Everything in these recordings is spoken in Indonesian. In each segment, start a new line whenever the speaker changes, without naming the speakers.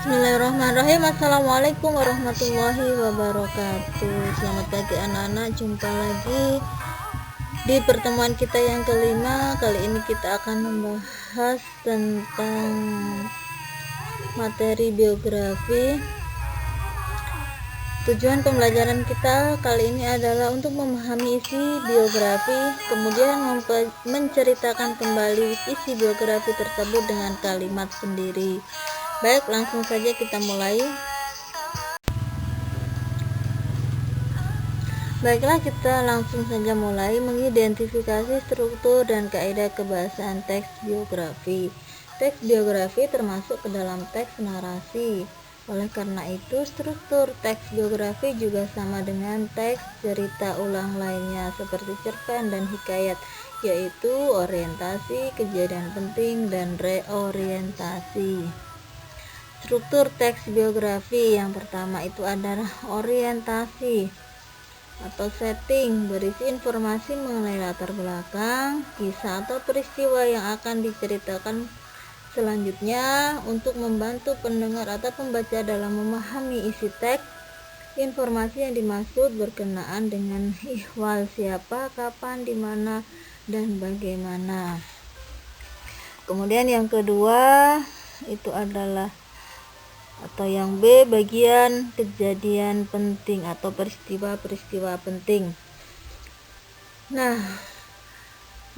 Bismillahirrahmanirrahim. Assalamualaikum warahmatullahi wabarakatuh. Selamat pagi anak-anak, jumpa lagi di pertemuan kita yang kelima. Kali ini kita akan membahas tentang materi biografi. Tujuan pembelajaran kita kali ini adalah untuk memahami isi biografi, kemudian menceritakan kembali isi biografi tersebut dengan kalimat sendiri. Baik, langsung saja kita mulai. Baiklah, kita langsung saja mulai mengidentifikasi struktur dan kaidah kebahasaan teks biografi. Teks biografi termasuk ke dalam teks narasi. Oleh karena itu, struktur teks biografi juga sama dengan teks cerita ulang lainnya seperti cerpen dan hikayat, yaitu orientasi, kejadian penting, dan reorientasi. Struktur teks biografi yang pertama itu adalah orientasi atau setting, berisi informasi mengenai latar belakang, kisah atau peristiwa yang akan diceritakan selanjutnya. Untuk membantu pendengar atau pembaca dalam memahami isi teks, informasi yang dimaksud berkenaan dengan ihwal siapa, kapan, di mana, dan bagaimana. Kemudian yang kedua itu adalah atau yang B, bagian kejadian penting atau peristiwa-peristiwa penting. Nah,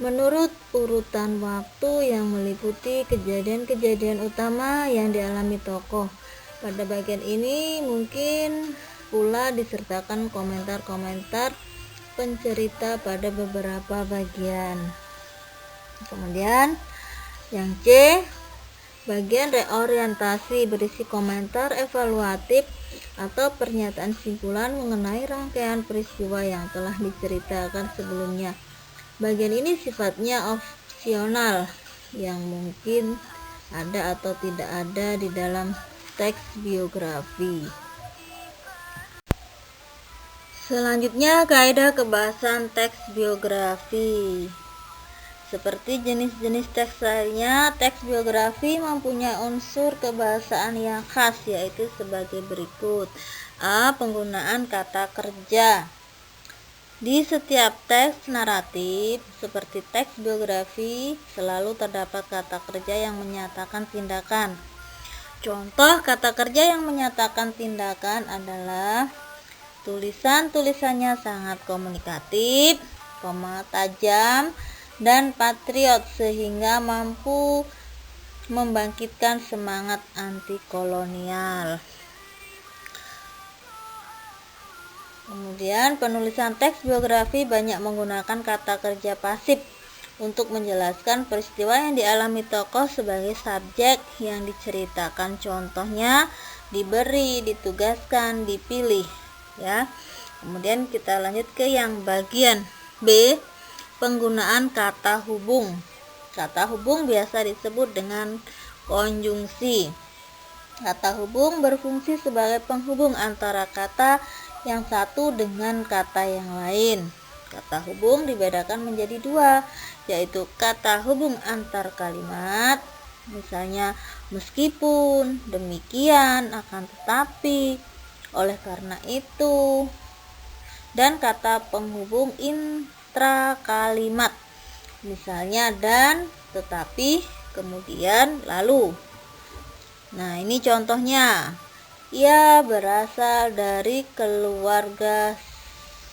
menurut urutan waktu yang meliputi kejadian-kejadian utama yang dialami tokoh. Pada bagian ini mungkin pula disertakan komentar-komentar pencerita pada beberapa bagian. Kemudian yang C, bagian reorientasi, berisi komentar evaluatif atau pernyataan simpulan mengenai rangkaian peristiwa yang telah diceritakan sebelumnya. Bagian ini sifatnya opsional, yang mungkin ada atau tidak ada di dalam teks biografi. Selanjutnya, kaidah kebahasaan teks biografi. Seperti jenis-jenis teks lainnya, teks biografi mempunyai unsur kebahasaan yang khas, yaitu sebagai berikut. A. Penggunaan kata kerja. Di setiap teks naratif, seperti teks biografi, selalu terdapat kata kerja yang menyatakan tindakan. Contoh kata kerja yang menyatakan tindakan adalah tulisannya sangat komunikatif, tajam, dan patriot sehingga mampu membangkitkan semangat anti kolonial. Kemudian penulisan teks biografi banyak menggunakan kata kerja pasif untuk menjelaskan peristiwa yang dialami tokoh sebagai subjek yang diceritakan. Contohnya diberi, ditugaskan, dipilih, ya. Kemudian kita lanjut ke yang bagian B, penggunaan kata hubung. Kata hubung biasa disebut dengan konjungsi. Kata hubung berfungsi sebagai penghubung antara kata yang satu dengan kata yang lain. Kata hubung dibedakan menjadi dua, yaitu kata hubung antar kalimat, misalnya meskipun, demikian, akan tetapi, oleh karena itu, dan kata penghubung kalimat, misalnya dan, tetapi, kemudian, lalu. Nah, ini contohnya. Ia berasal dari keluarga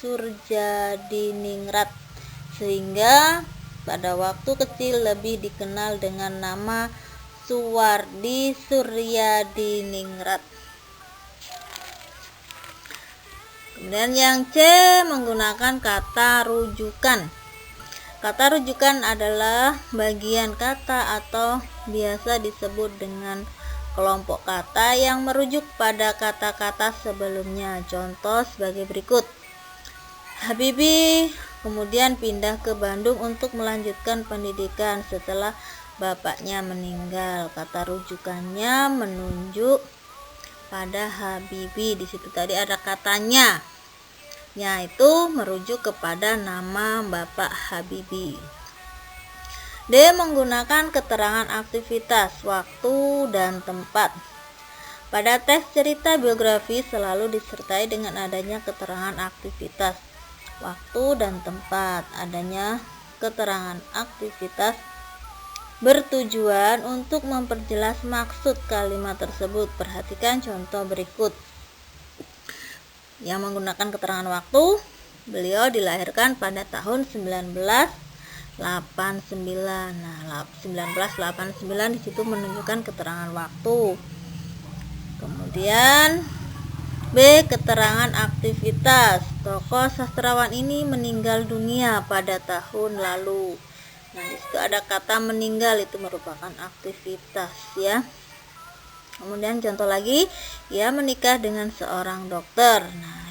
Surjadiningrat, sehingga pada waktu kecil lebih dikenal dengan nama Suwardi Suryadiningrat. Kemudian yang C, menggunakan kata rujukan. Kata rujukan adalah bagian kata atau biasa disebut dengan kelompok kata yang merujuk pada kata-kata sebelumnya. Contoh sebagai berikut. Habibie kemudian pindah ke Bandung untuk melanjutkan pendidikan setelah bapaknya meninggal. Kata rujukannya menunjuk pada Habibie. Di situ tadi ada katanya, yaitu merujuk kepada nama Bapak Habibie. D. Menggunakan keterangan aktivitas, waktu, dan tempat. Pada teks cerita biografi selalu disertai dengan adanya keterangan aktivitas, waktu dan tempat. Adanya keterangan aktivitas bertujuan untuk memperjelas maksud kalimat tersebut. Perhatikan contoh berikut. Yang menggunakan keterangan waktu, beliau dilahirkan pada tahun 1989. Nah, 1989 di situ menunjukkan keterangan waktu. Kemudian B. Keterangan aktivitas. Tokoh sastrawan ini meninggal dunia pada tahun lalu. Nah, di situ ada kata meninggal, itu merupakan aktivitas ya. Kemudian contoh lagi, ia menikah dengan seorang dokter. Nah,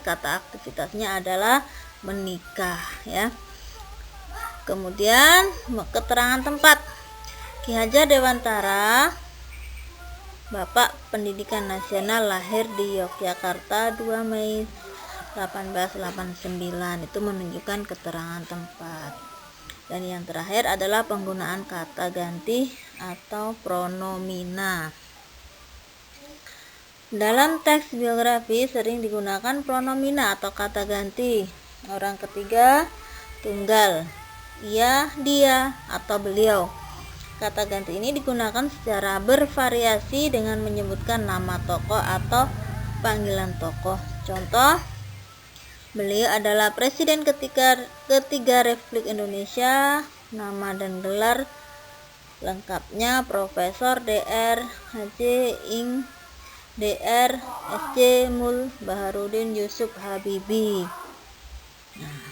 kata aktivitasnya adalah menikah ya. Kemudian keterangan tempat. Ki Hajar Dewantara, Bapak Pendidikan Nasional, lahir di Yogyakarta 2 Mei 1889. Itu menunjukkan keterangan tempat. Dan yang terakhir adalah penggunaan kata ganti atau pronomina. Dalam teks biografi sering digunakan pronomina atau kata ganti. Orang ketiga, tunggal, ia, dia, atau beliau. Kata ganti ini digunakan secara bervariasi dengan menyebutkan nama tokoh atau panggilan tokoh. Contoh, beliau adalah Presiden ketiga Republik Indonesia. Nama dan gelar lengkapnya Profesor Dr. H.J. Ing. Dr. S.J. Mul Baharudin Yusuf Habibie. Nah,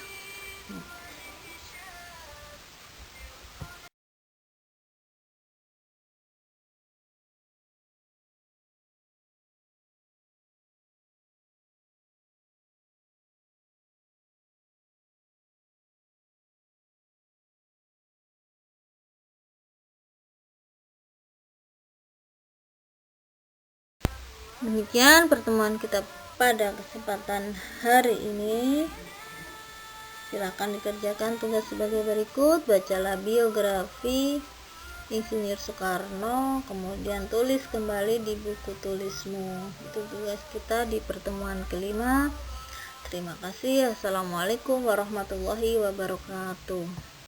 demikian pertemuan kita pada kesempatan hari ini. Silakan dikerjakan tugas sebagai berikut. Bacalah biografi Insinyur Soekarno, kemudian tulis kembali di buku tulismu. Itu tugas kita di pertemuan kelima. Terima kasih. Assalamualaikum warahmatullahi wabarakatuh.